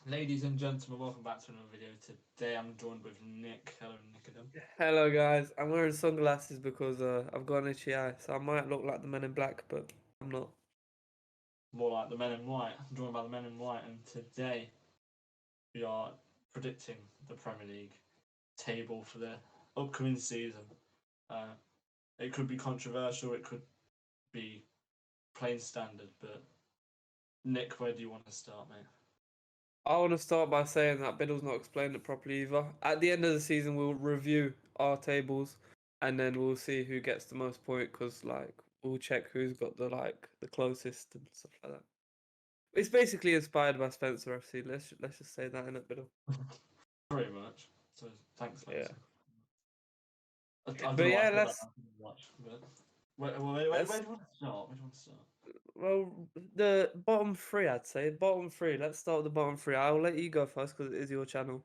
Ladies and gentlemen, welcome back to another video. Today I'm joined with Nick. Hello, Nick again. Hello guys, I'm wearing sunglasses because I've got an itchy eye, so I might look like the Men in Black, but I'm not. More like the Men in White. I'm joined by the Men in White, and today we are predicting the Premier League table for the upcoming season. Uh, it could be controversial, it could be plain standard, but Nick, where do you want to start, mate? I want to start by saying that Biddle's not explained it properly either. At the end of the season, we'll review our tables, and then we'll see who gets the most point, because we'll check who's got the closest and stuff like that. It's basically inspired by Spencer FC. Let's just say that in it, Biddle. Pretty much. So thanks, Yeah, Spencer. I don't but know why I yeah, said that let's. much, but where Let's do you want to start? Where do you want to start? Well, the bottom three, I'd say. Bottom three. Let's start with the bottom three. I'll let you go first because it is your channel.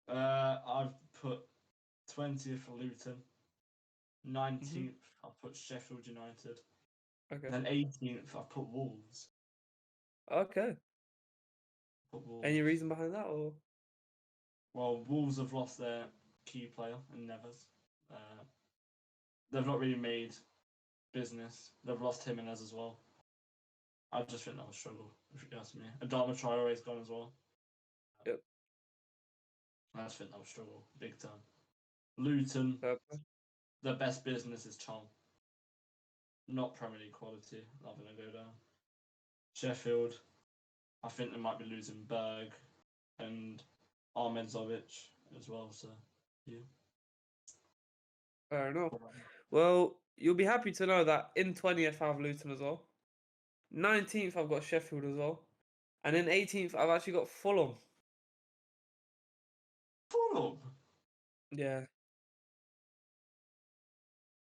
I've put 20th for Luton, Hmm. 19th I've put Sheffield United, Okay. then 18th I've put Wolves. Okay. Put Any Wolves. reason behind that, or? Well, Wolves have lost their key player in Nevers. Uh, they've not really made business. They've lost Jimenez as well. I just think that was struggle, if you ask me. Adama Traore's gone as well. Yep. I just think that was struggle, big time. Luton, Okay. their best business is Chong. Not Premier League quality. Not going to go down. Sheffield, I think they might be losing Berg and Ahmed Zovic as well. So, yeah. Fair enough. Well, you'll be happy to know that in 20th I have Luton as well. 19th I've got Sheffield as well. And in 18th I've actually got Fulham. Fulham. Yeah.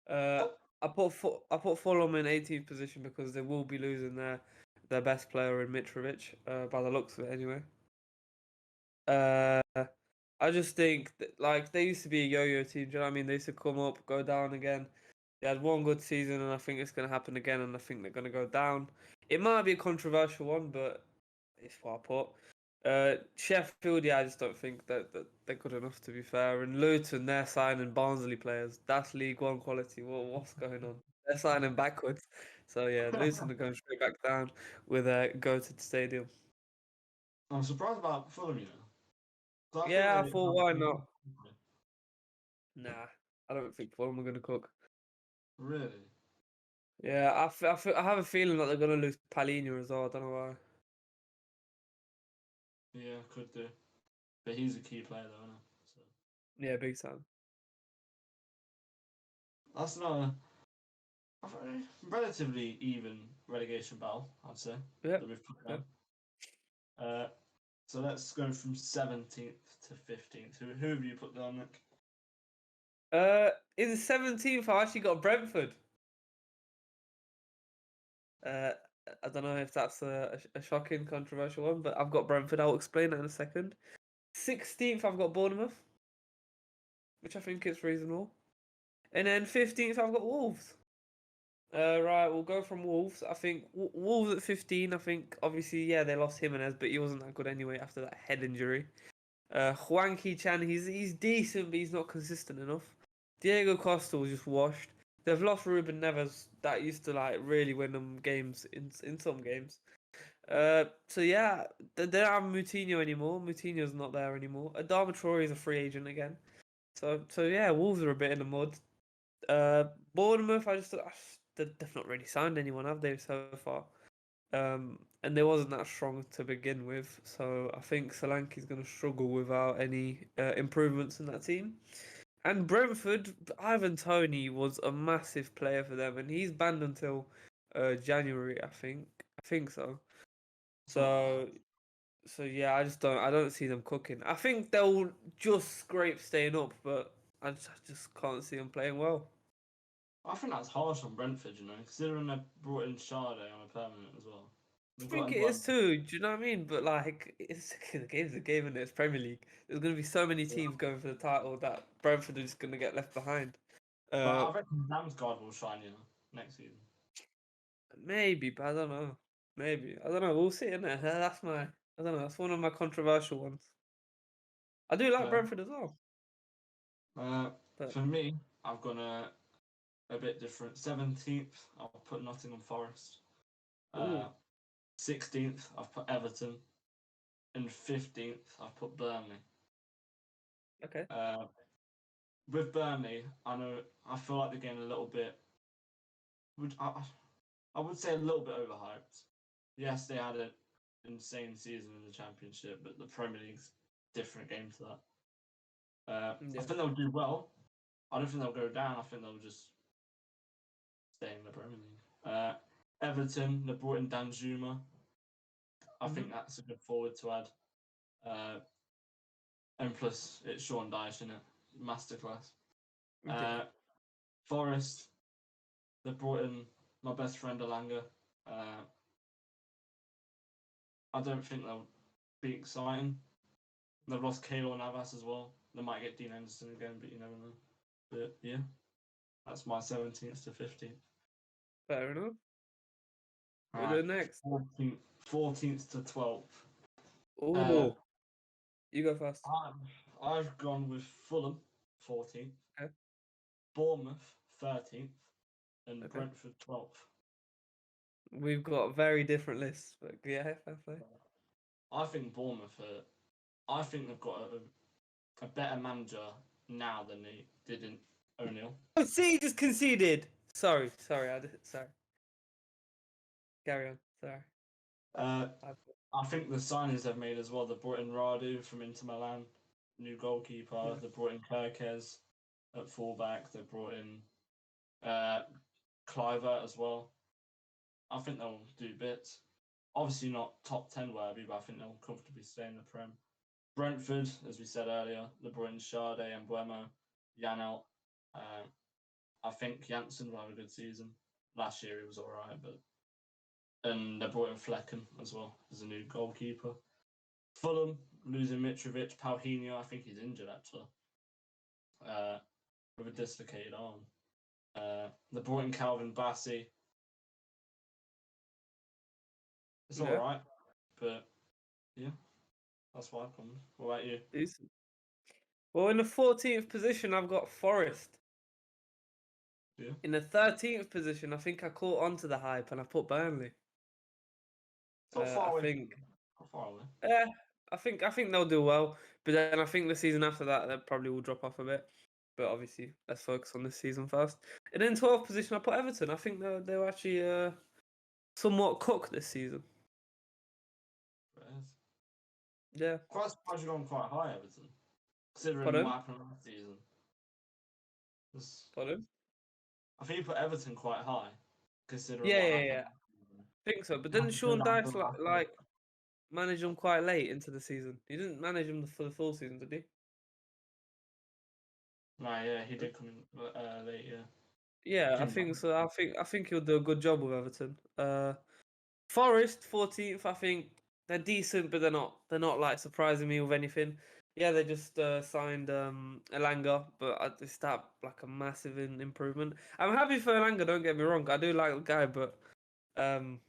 Uh, I put Fulham in 18th position because they will be losing their best player in Mitrovic, by the looks of it anyway. Uh, I just think that, they used to be a yo-yo team. Do you know what I mean? They used to come up, go down again. They had one good season, and I think it's going to happen again. And I think they're going to go down. It might be a controversial one, but it's what I put. Sheffield, yeah, I just don't think that they're good enough to be fair. And Luton, they're signing Barnsley players. That's League One quality. What's going on? They're signing backwards. So yeah, Luton are going straight back down with a go to the stadium. I'm surprised about Fulham, you know. 'Cause I think Yeah, I they thought have why some not? good. Nah, I don't think Fulham are going to cook. Really? Yeah, I have a feeling that they're going to lose Palhinha as well. I don't know why. Yeah, could do. But he's a key player, though, isn't he? So Yeah, big time. that's not a very relatively even relegation battle, I'd say, Yep. that we've put Yep. down. Uh, so let's go from 17th to 15th. Who have you put down, Nick? In 17th, I actually got Brentford. Uh, I don't know if that's a shocking, controversial one, but I've got Brentford. I'll explain that in a second. 16th, I've got Bournemouth, which I think is reasonable. And then 15th, I've got Wolves. Right, we'll go from Wolves. I think Wolves at 15. I think obviously, yeah, they lost Jimenez, but he wasn't that good anyway after that head injury. Huang Chan, he's decent, but he's not consistent enough. Diego Costa was just washed. They've lost Ruben Neves, that used to really win them games in some games. So yeah, they don't have Moutinho anymore. Moutinho's not there anymore. Adama Traore is a free agent again. So yeah, Wolves are a bit in the mud. Uh, Bournemouth, they've not really signed anyone, have they, so far? And they wasn't that strong to begin with, so I think Solanke's going to struggle without any improvements in that team. And Brentford, Ivan Toney was a massive player for them, and he's banned until January, I think. I think so. Something like So so yeah, I don't see them cooking. I think they'll just scrape staying up, but I just can't see them playing well. that. I think that's harsh on Brentford, you know, considering they brought in Sade on a permanent as well. I They've got think a it blood. is too. Do you know what I mean? But it's the game's a game, and it's Premier League. There's gonna be so many Yeah. teams going for the title that Brentford are just gonna get left behind. But Uh, I reckon Damsgaard will shine, you know, next season. Maybe, but I don't know. Maybe I don't know. We'll see. Innit? That's my I don't know. That's one of my controversial ones. I do like Brentford as well, but For me, I've gone a bit different. 17th, I'll put Nottingham Forest. ooh, 16th, I've put Everton. And 15th, I've put Burnley. okay. With Burnley, I feel like they're getting a little bit. I would say a little bit overhyped. Yes, they had an insane season in the Championship, but the Premier League's a different game to that. I Yeah. think they'll do well. I don't think they'll go down. I think they'll just stay in the Premier League. Everton, they brought in Danjuma. I Mm-hmm. think that's a good forward to add. And plus, it's Sean Dyche, in it? Masterclass. Yeah. Forest, they brought in my best friend Alanga. I don't think they'll be exciting. They've lost Keylor Navas as well. They might get Dean Henderson again, but you never know. But yeah, that's my 17th to 15th. Fair enough. What we Alright, doing next? 14th to 12th. Uh, Oh, you go first. I've gone with Fulham, 14th, Okay. Bournemouth, 13th, and Okay. Brentford, 12th. We've got very different lists, but yeah, fair play. I think Bournemouth I think they've got a better manager now than they did in O'Neill. Oh, City just conceded. Sorry, sorry. Carry on. Sorry. Uh, I- I think the signings they've made as well. They brought in Radu from Inter Milan, new goalkeeper. Yeah. They brought in Kirkes at fullback. They brought in uh, Cliver as well. I think they'll do bits. Obviously not top 10 worthy, but I think they'll comfortably stay in the Prem. Brentford, as we said earlier, they brought in Sade and Buemo, Janelt. I think Janssen will have a good season. Last year he was alright, but and they brought in Flecken as well as a new goalkeeper. Fulham losing Mitrovic, Paulinho. I think he's injured actually, with a dislocated arm. They brought in Calvin Bassey. It's all Yeah. right, but yeah, that's what happened. What about you? Decent. Well, in the 14th position, I've got Forest. Yeah, In the 13th position, I think I caught on to the hype and I put Burnley. it's not I far away. think, Not far away. yeah, I think they'll do well. But then I think the season after that, they probably will drop off a bit. But obviously, let's focus on this season first. And in 12th position, I put Everton. I think they were actually somewhat cooked this season. Yeah. Quite surprised you've gone quite high, Everton, considering what Pardon? happened last season. Pardon? I think you put Everton quite high, considering Yeah, what yeah, happened. yeah. I think so. But You didn't have to go Sean down to Dyche the last bit. like manage them quite late into the season? He didn't manage them for the full season, did he? No, yeah, he did come in late. Yeah, he Yeah, I came back. think so. I think he'll do a good job with Everton. Forest 14th. I think they're decent, but they're not like surprising me with anything. Yeah, they just signed Elanga, but it's that like a massive improvement. I'm happy for Elanga. Don't get me wrong. I do like the guy, but um,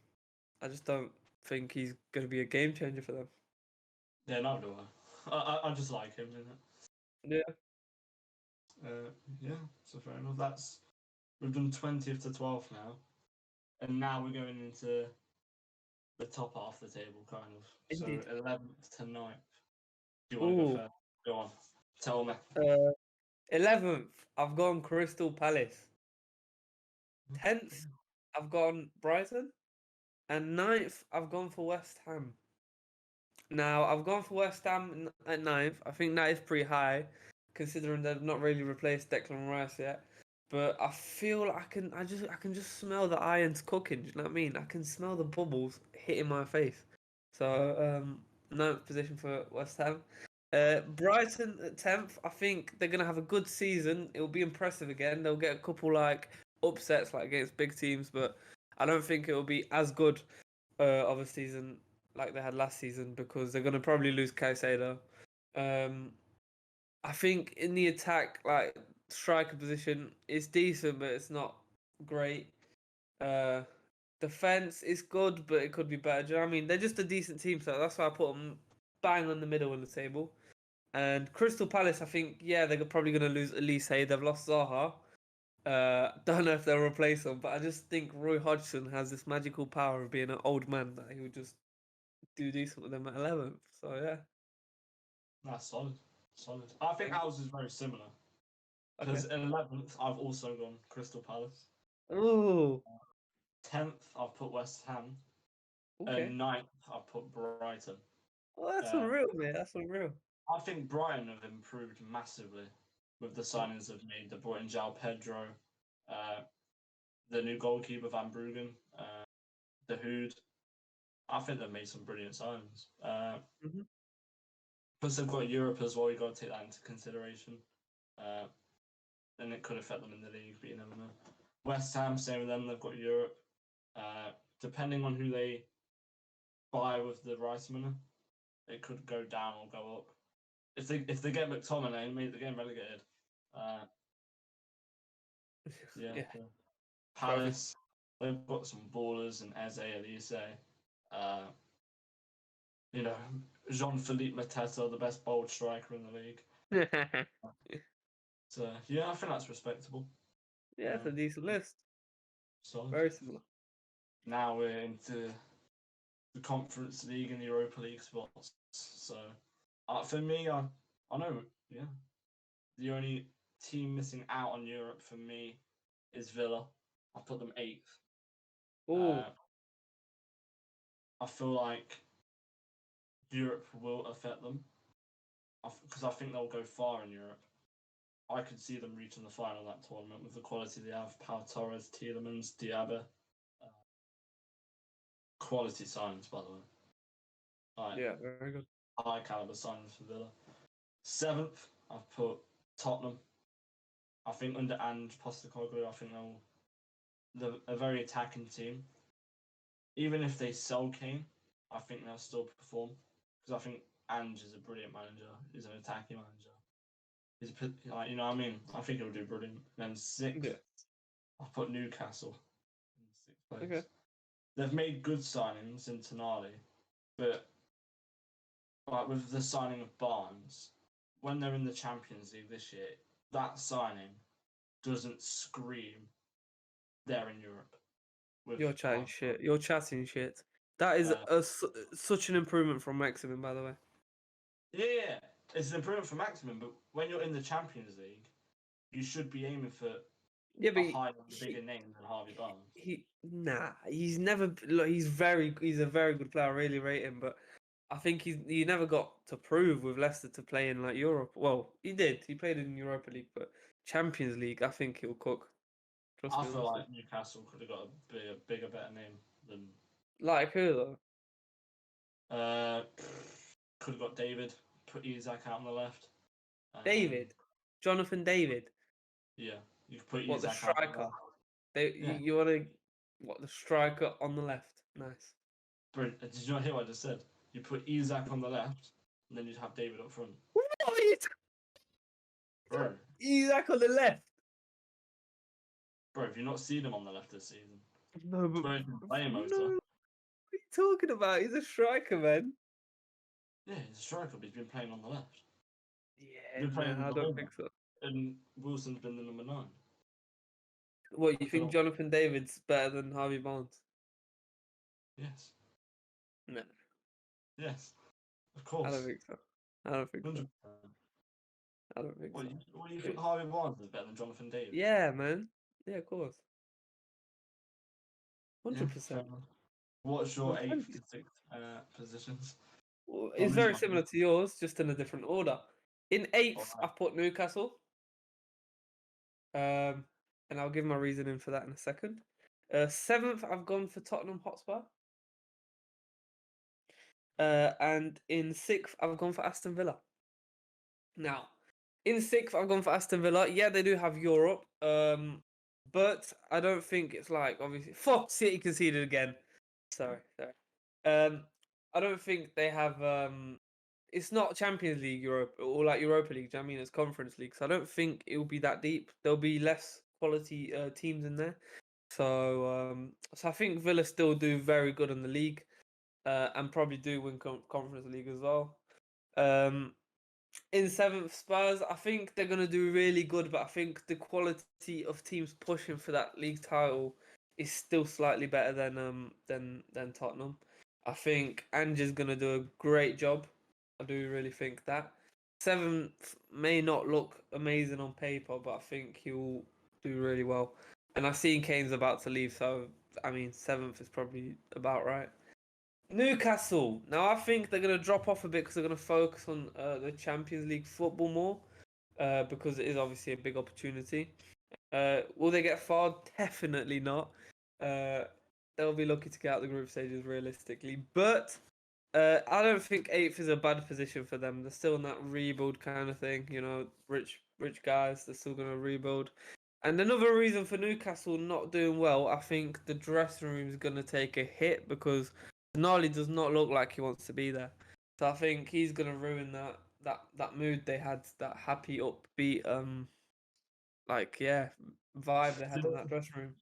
I just don't think he's going to be a game changer for them. Yeah, neither do I. I just like him, innit? Yeah, Yeah, so fair enough. We've done 20th to 12th now, and now we're going into the top half of the table, kind of. So indeed. 11th to 9th. Do you want to go Ooh, first? Go on, tell me. 11th. I've gone Crystal Palace. 10th. I've gone Brighton, and 9th. I've gone for West Ham. Now, I've gone for West Ham at ninth. I think that is pretty high, considering they've not really replaced Declan Rice yet. But I feel like I can just smell the irons cooking. Do you know what I mean? I can smell the bubbles hitting my face. So, ninth position for West Ham. Brighton at 10th. I think they're gonna have a good season. It will be impressive again. They'll get a couple like upsets like against big teams, but I don't think it will be as good of a season like they had last season because they're going to probably lose Caicedo. Um, I think in the attack, like striker position, it's decent, but it's not great. Uh, Defense is good, but it could be better. Do you know what I mean? They're just a decent team, so that's why I put them bang on the middle of the table. And Crystal Palace, I think, yeah, they're probably going to lose Elise. They've lost Zaha. Don't know if they'll replace him, but I just think Roy Hodgson has this magical power of being an old man that he would just do decent with them at 11th. So yeah, That's solid. Solid. I think ours is very similar. okay. Because in 11th, I've also gone Crystal Palace. Oh, 10th, I've put West Ham. okay. And 9th, I've put Brighton. Oh, that's Uh, unreal, mate. That's unreal. I think Brighton have improved massively with the signings they've made. They brought in João Pedro, uh, the new goalkeeper Van Bruggen, the Hood. I think they've made some brilliant signings. Hmm. Plus, they've got Europe as well. You've got to take that into consideration. Uh, and it could affect them in the league, but you never know. West Ham, same with them. They've got Europe. Depending on who they buy with the rights money, it could go down or go up. If they get McTominay, maybe they're getting relegated. Uh, yeah. Yeah, So. trophy. Palace, they've got some ballers and Eze Elise. Uh, Jean-Philippe Mateta, the best bold striker in the league. Yeah, So yeah, I think that's respectable. it's a decent list. So Very similar. now we're into the Conference League and the Europa League spots. So for me, I know, yeah, the only team missing out on Europe for me is Villa. I put them 8th. Oh, I feel like Europe will affect them because I think they'll go far in Europe. I could see them reaching the final of that tournament with the quality they have. Pau Torres, Tielemans, Diaby. Quality signings, by the way. Like, yeah, very good. high caliber signings for Villa. 7th, I've put Tottenham. I think under Ange Postecoglou, I think they're a very attacking team. Even if they sell Kane, I think they'll still perform because I think Ange is a brilliant manager. He's an attacking manager. He's like, you know what I mean. I think he'll do brilliant. Then 6th, Yeah. I've put Newcastle in 6th Okay. place. They've made good signings in Tonali, but like with the signing of Barnes, when they're in the Champions League this year, that signing doesn't scream they're in Europe. With You're chatting Barnes. shit. You're chatting shit. That is such an improvement from Maximin, by the way. Yeah, it's an improvement for Maximin, but when you're in the Champions League, you should be aiming for Yeah, but a higher, bigger name than Harvey Barnes. he's never look, he's a very good player. I really rate him, but I think he never got to prove with Leicester to play in like Europe. Well, he did. He played in Europa League, but Champions League, I think he'll cook. Trust I me on feel this one. like Newcastle could have got a bigger, better name than. Like who though? Uh, could have got David. Put Isaac out on the left. David, Jonathan David. Yeah, you could put What, the Isaac out on the striker? left. You, Yeah, you want to what, the striker on the left? Nice. brilliant. Did you not hear what I just said? You put Isaac on the left, and then you'd have David up front. What are you Bro, Isaac on the left. have you not seen him on the left this season? No, He's but wearing the playing no. motor. What are you talking about? He's a striker, man. Yeah, he's a striker, but he's been playing on the left. Yeah, He's been playing no, with I the don't winger, think so. and Wilson's been the number 9. What, I you feel think Jonathan David's better than Harvey Barnes? yes, No, yes, of I don't course, think so. I don't think so. 100%. I don't think What, so. what do you think Harvey Barnes is better than Jonathan David? Yeah, man. Yeah, of course. Yeah, fair 100%. enough. What's your Well, 8th plenty. to 6th positions? Well, I'm it's losing very my similar head. to yours, just in a different order. In 8th, I Alright. put Newcastle. And I'll give my reasoning for that in a second. 7th, I've gone for Tottenham Hotspur. And in 6th, I've gone for Aston Villa. Now, in 6th, I've gone for Aston Villa. Yeah, they do have Europe. But I don't think it's like, obviously, fuck, City conceded again. Sorry. I don't think they have. It's not Champions League Europe or like Europa League. Do you know what I mean, it's Conference League. So I don't think it will be that deep. There'll be less quality teams in there. So I think Villa still do very good in the league, and probably do win Conference League as well. In seventh, Spurs, I think they're gonna do really good, but I think the quality of teams pushing for that league title is still slightly better than Tottenham. I think Ange's gonna do a great job. I do really think that. Seventh may not look amazing on paper, but I think he'll do really well. And I've seen Kane's about to leave, so I mean seventh is probably about right. Newcastle. Now I think they're going to drop off a bit because they're going to focus on the Champions League football more, because it is obviously a big opportunity. Will they get far? Definitely not. Uh, they'll be lucky to get out the group stages realistically, but I don't think eighth is a bad position for them. They're still in that rebuild kind of thing. You know, rich guys. They're still going to rebuild. And another reason for Newcastle not doing well, I think the dressing room is going to take a hit because Tonali does not look like he wants to be there. So I think he's going to ruin that mood they had, that happy, upbeat, vibe they had in that dressing room.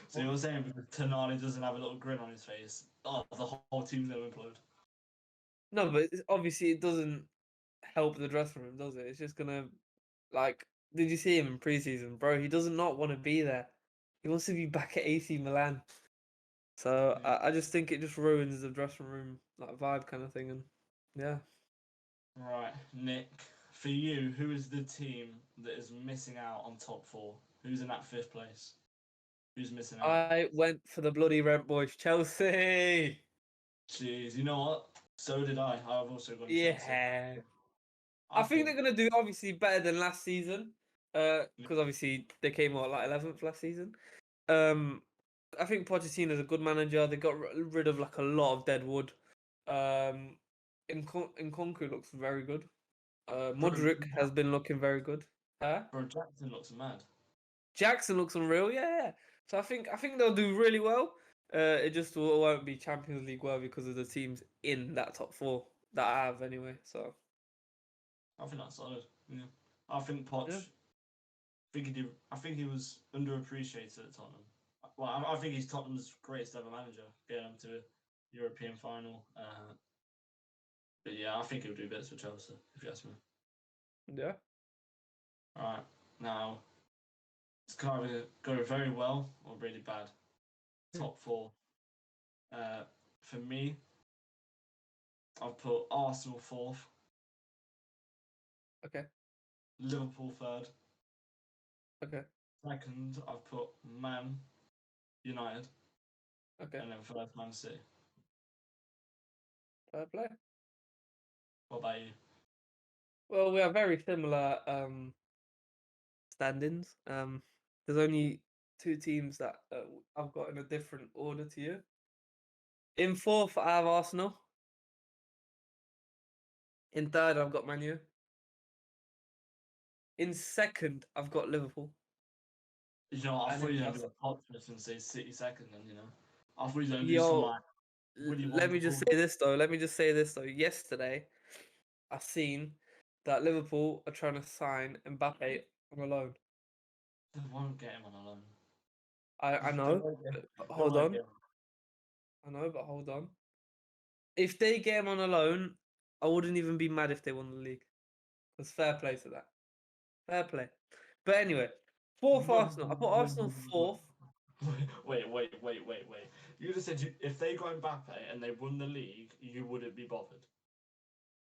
So you're saying because Tonali doesn't have a little grin on his face, oh, the whole team's gonna implode. No, but obviously it doesn't help the dressing room, does it? It's just gonna, like, did you see him in preseason, bro? He does not want to be there. He wants to be back at AC Milan. So Yeah. I just think it just ruins the dressing room, like vibe kind of thing, and yeah. Right, Nick. For you, who is the team that is missing out on top four? Who's in that fifth place? Who's missing out? I went for the bloody rent boys, Chelsea. Jeez, you know what? So did I. I've also gone Chelsea. Yeah. I I think they're think. gonna do obviously better than last season. Because obviously they came out like 11th last season. Um, I think Pochettino's a good manager. They got rid of like a lot of dead wood. Um, Nkunku looks very good. Bro, Mudryk has been looking very good. Huh? bro, Jackson looks mad. Jackson looks unreal. Yeah. So I think they'll do really well. It just won't be Champions League worthy because of the teams in that top four that I have anyway. So I think that's solid. Yeah. I think yeah, Poch. I think he was underappreciated at Tottenham. Well, I think he's Tottenham's greatest ever manager, getting them to a European final. But yeah, I think he'll do bits for Chelsea, if you ask me. yeah. All right, now it's can either go very well or really bad. Hmm. Top four. For me, I've put Arsenal fourth, Okay. Liverpool third. Okay. Second, I've put Man United, Okay. and then third, Man City. Fair play. What about you? Well, we have very similar standings. There's only two teams that I've got in a different order to you. In fourth, I have Arsenal. In third, I've got Man U. In second, I've got Liverpool. You know, I And thought you in were going to that's be a populist and say City second, and you know, I thought you were going to do some yo. like Willy Let me just Wonka. say this though. Let me just say this though. Yesterday, I seen that Liverpool are trying to sign Mbappe on a loan. They won't get him on a loan. I They know, won't get. but They hold won't on. get him. I know, but hold on. If they get him on a loan, I wouldn't even be mad if they won the league. Because fair play to that. Fair play. But anyway, fourth Arsenal. I put Arsenal fourth. Wait. You just said if they got Mbappe and they won the league, you wouldn't be bothered.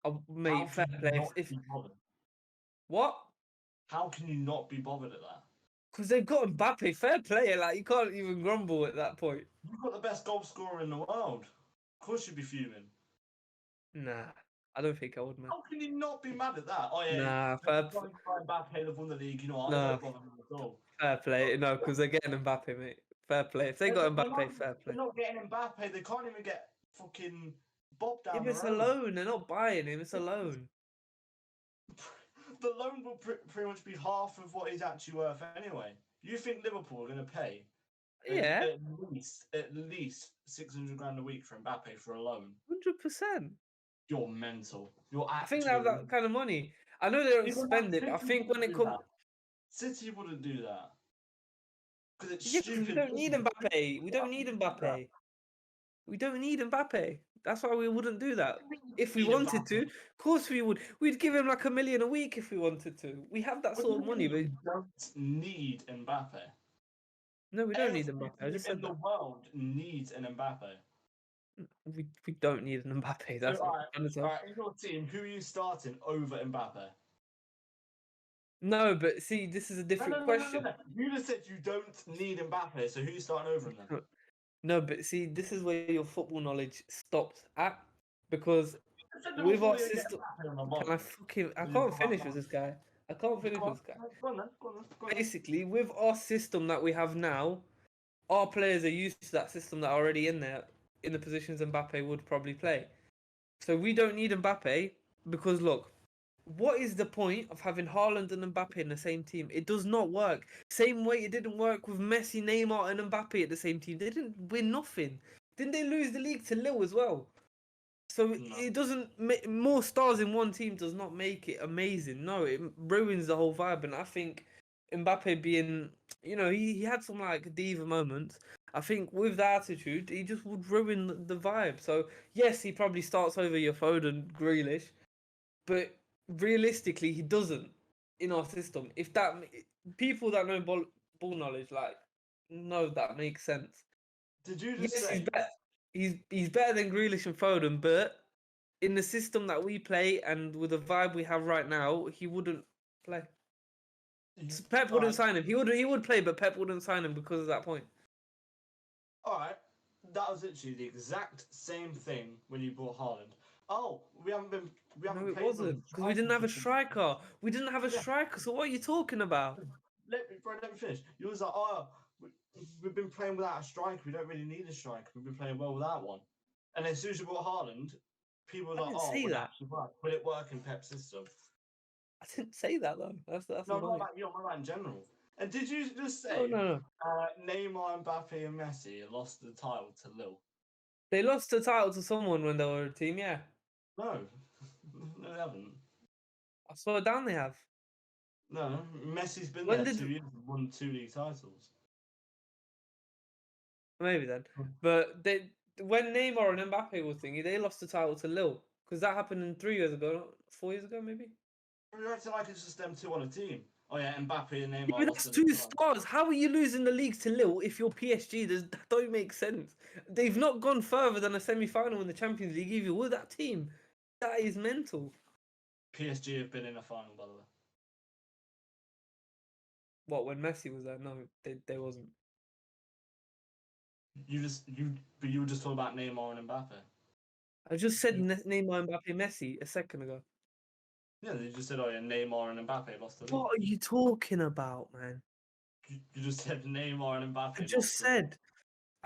Oh, How mate, fair can you play. not If be bothered? what? How can you not be bothered at that? Because they've got Mbappe. Fair play. Like you can't even grumble at that point. You've got the best goal scorer in the world. Of course you'd be fuming. Nah, I don't think I would, man. How can you not be mad at that? Oh yeah, Nah, they've got Mbappe, they've won the league. You know what? It nah, don't bother me at all. fair play. No, because they're getting Mbappe, mate. Fair play. If they got They're Mbappe, not. fair play. They're not getting Mbappe. They can't even get fucking Bob If down the it's a road. loan, they're not buying him. It's a loan. The loan will pretty much be half of what he's actually worth anyway. You think Liverpool are going to pay Yeah, at least 600 grand a week for Mbappe for a loan? 100%. You're mental. You're I think they have actually. that kind of money. I know they don't Even spend that it, but I City think wouldn't when it do comes, that. City wouldn't do that Because it's Yeah, because we stupid. don't need Mbappe. We don't need Mbappe. We don't need Mbappe. That's why we wouldn't do that. If we Need wanted to, Mbappe. of course we would. We'd give him like $1 million a week if we wanted to. We have that What do sort you of money, mean but you don't need Mbappe? no, we don't need Every Mbappe. I team just in said the that. world needs an Mbappe. We don't need an Mbappe. So, That's what I'm trying to say. in your team, who are you starting over Mbappe? No, but see, this is a different question. No. You just said you don't need Mbappe, so who are you starting over him then? No, but see, this is where your football knowledge stopped at because You said with Liverpool our didn't get system, Mbappe on the can I bottom. fucking? I So you can't put that finish with down. this guy. I can't finish Go with on, this guy. go on then, go on then. Basically, with our system that we have now, our players are used to that system that are already in there in the positions Mbappe would probably play. So we don't need Mbappe because look, what is the point of having Haaland and Mbappe in the same team? It does not work. Same way it didn't work with Messi, Neymar, and Mbappe at the same team. They didn't win nothing. Didn't they lose the league to Lille as well? So No. it doesn't more stars in one team does not make it amazing. No, it ruins the whole vibe. And I think Mbappe being, he had some like diva moments. I think with the attitude, he just would ruin the vibe. So yes, he probably starts over your Foden, Grealish, but realistically, he doesn't in our system. If that people that know ball knowledge like know that makes sense. Did you just Yes, he's say better. He's better than Grealish and Foden, but in the system that we play and with the vibe we have right now, he wouldn't play. Pep wouldn't alright, sign him. He would play, but Pep wouldn't sign him because of that point. alright. That was literally the exact same thing when you bought Haaland. Oh, we No, haven't it played them wasn't because we didn't have a striker. We didn't have a Yeah, striker. So what are you talking about? let me finish. You was like, oh, we've been playing without a striker. We don't really need a striker. We've been playing well without one. And then as soon as you bought Haaland, people were I like, didn't oh, say will it that. actually work? Will it work in Pep's system? I didn't say that though. That's No, not annoying. about you, I'm about in general. And did you just Oh say no, no. Neymar, Mbappe, and Messi lost the title to Lille? They lost the title to someone when they were a team. Yeah, No, no, they haven't. I saw it down. They have. No, Messi's been When there did 2 years and won 2 league titles. maybe then? But they when Neymar and Mbappe was thingy, they lost the title to Lille because that happened in 3 years ago, 4 years ago, maybe. You're acting like it's just them two on a team. Oh yeah, Mbappe and Yeah, Neymar but lost that's the two league title. stars. How are you losing the league to Lille if you're PSG? That don't make sense. They've not gone further than a semi-final in the Champions League either with that team. That is mental. PSG have been in a final, by the way. What when Messi was there? No, they wasn't. But you were just talking about Neymar and Mbappe. I just said Neymar, Mbappe, Messi a second ago. Yeah, you just said, oh yeah, Neymar and Mbappe lost the league. What are you talking about, man? You just said Neymar and I Mbappe just lost the league. said.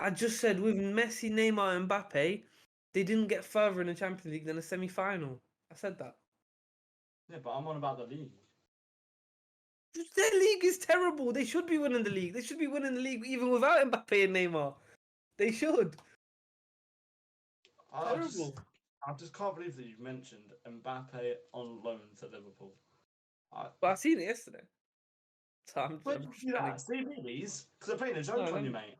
I just said with Messi, Neymar, and Mbappe, they didn't get further in the Champions League than a semi-final. I said that. Yeah, but I'm on about the league. Their league is terrible. They should be winning the league. They should be winning the league even without Mbappe and Neymar. They should. I just, Terrible. I just can't believe that you've mentioned Mbappe on loan to Liverpool. But I seen it yesterday. So I'm Where did just you see trying that? to. See movies? Because they're playing a No, joke on you, mate.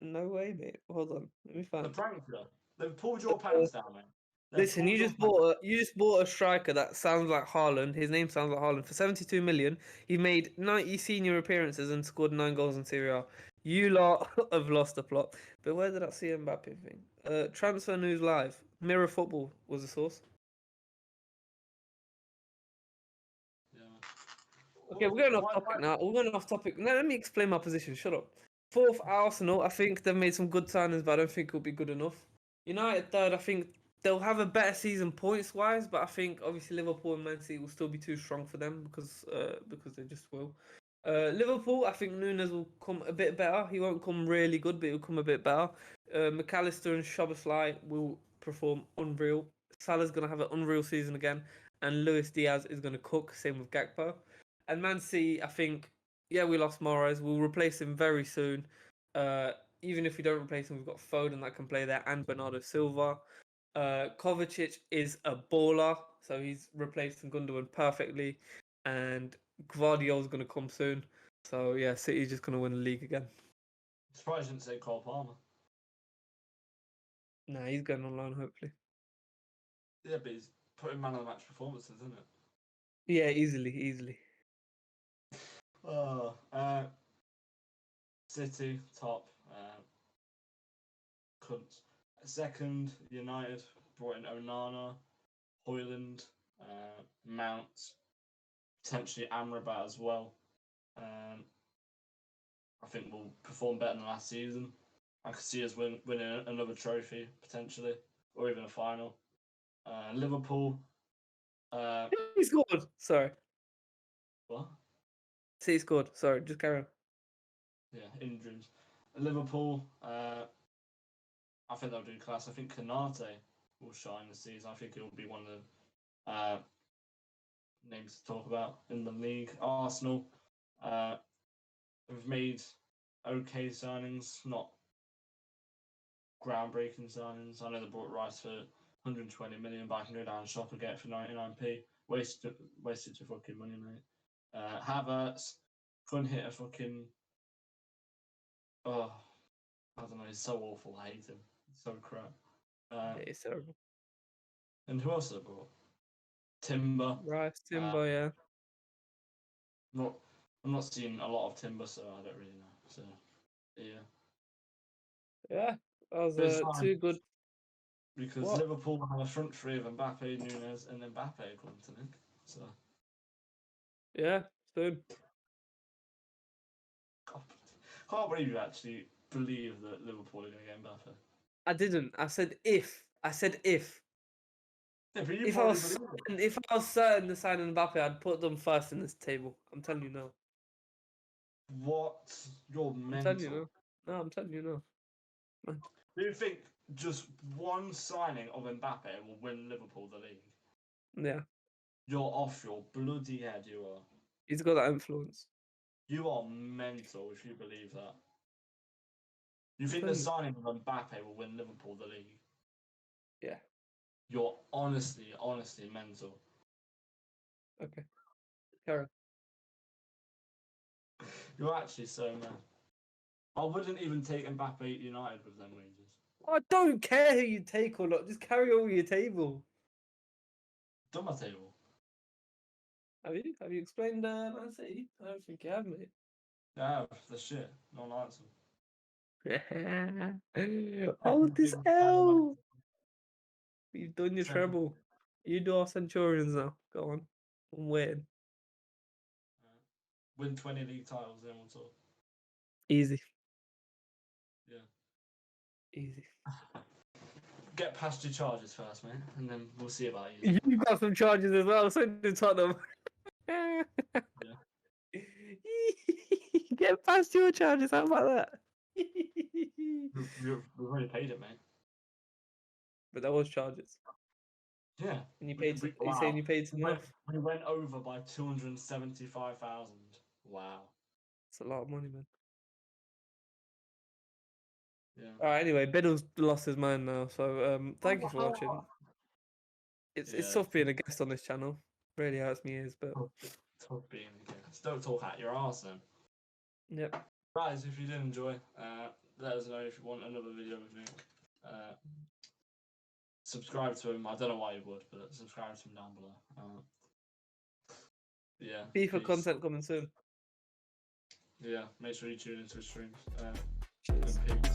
no way, mate. Hold on. Let me The find. prankster. They've pulled your Uh, pants down, mate. They've Listen, pulled your pants. you just bought a striker that sounds like Haaland. His name sounds like Haaland for 72 million. He made 90 senior appearances and scored 9 goals in Serie A. You lot have lost the plot. But where did I see Mbappe thing? Transfer News Live. Mirror Football was the source. Yeah. Okay, we're going off topic now. We're going off topic. Now, let me explain my position. Shut up. Fourth, Arsenal. I think they've made some good signings, but I don't think it'll be good enough. United third. I think they'll have a better season points wise, but I think obviously Liverpool and Man City will still be too strong for them because they just will. Liverpool, I think Nunes will come a bit better. He won't come really good, but he'll come a bit better. McAllister and Szoboszlai will perform unreal. Salah's gonna have an unreal season again, and Luis Diaz is gonna cook. Same with Gakpo. And Man City, I think, yeah, we lost Morales. We'll replace him very soon. Even if we don't replace him, we've got Foden that can play there and Bernardo Silva. Kovacic is a baller, so he's replacing Gundogan perfectly. And Guardiola's going to come soon. So yeah, City's just gonna win the league again. Surprised you didn't say Cole Palmer. Nah, he's going on loan hopefully. Yeah, but he's putting man of the match performances, isn't it? Yeah, easily. Oh, City top. Cunts. Second, United brought in Onana, Hoyland, Mount, potentially Amrabat as well. I think we'll perform better than last season. I could see us winning another trophy potentially, or even a final. Liverpool. He scored. Sorry. What? City scored. Sorry, just carry on. Yeah, injuries. Liverpool. I think they'll do class. I think Kanate will shine this season. I think he'll be one of the names to talk about in the league. Arsenal. Have made okay signings, not groundbreaking signings. I know they bought Rice for 120 million, but I can go down and shop and get it for 99p. Wasted your fucking money, mate. Havertz couldn't hit a fucking. Oh, I don't know. He's so awful. I hate him. He's so crap. It's terrible. And who else have they brought? Timber. Rice, Timber, yeah. I'm not seeing a lot of Timber, so I don't really know. So yeah. Yeah, that was But it's fine. too good. Because What? Liverpool have a front three of Mbappe, Nunes, and Mbappe according to Nick. So Yeah, soon. can't believe you actually believe that Liverpool are going to get Mbappe. I didn't. I said if. I said if. Yeah, but you If I probably was believe it. certain, if I was certain to sign Mbappe, I'd put them first in this table. I'm telling you now. What? You're I'm telling you mental. now. No, I'm telling you now. Man. Do you think just one signing of Mbappe will win Liverpool the league? Yeah, You're off your bloody head, you are. he's got that influence. You are mental if you believe that. You I'm think the telling you. signing of Mbappe will win Liverpool the league? Yeah. You're honestly mental. Okay. Carry on. You're actually so mad. I wouldn't even take Mbappe at United with them wages. I don't care who you take or not. Just carry on with your table. Done my table. Have you? Have you explained Man City? I don't think you have, mate. Yeah, the shit. No answer. Hold this Big fan of L. Man You've done your City. treble. You do our Centurions now. Go on. I'm waiting. Win 20 league titles, then we'll talk. Easy. Yeah. Easy. Get past your charges first, mate, and then we'll see about you. You got some charges as well, so did Tottenham. Yeah. Get past your charges. How about that? We've already paid it, mate. But that was charges. Yeah. And you paid. Wow. You saying you paid some off? We went over by 275,000. Wow. It's a lot of money, man. Yeah. All right. Anyway, Biddle's lost his mind now. So thank you for watching. It's tough being a guest on this channel. Really hurts me ears, but tough being a guest. Don't talk at your arse then. Yep. Guys, if you did enjoy, let us know if you want another video with Nick. Subscribe to him. I don't know why you would, but subscribe to him down below. Yeah. FIFA peace. content coming soon. Yeah, make sure you tune into his streams. Cheers. And peace.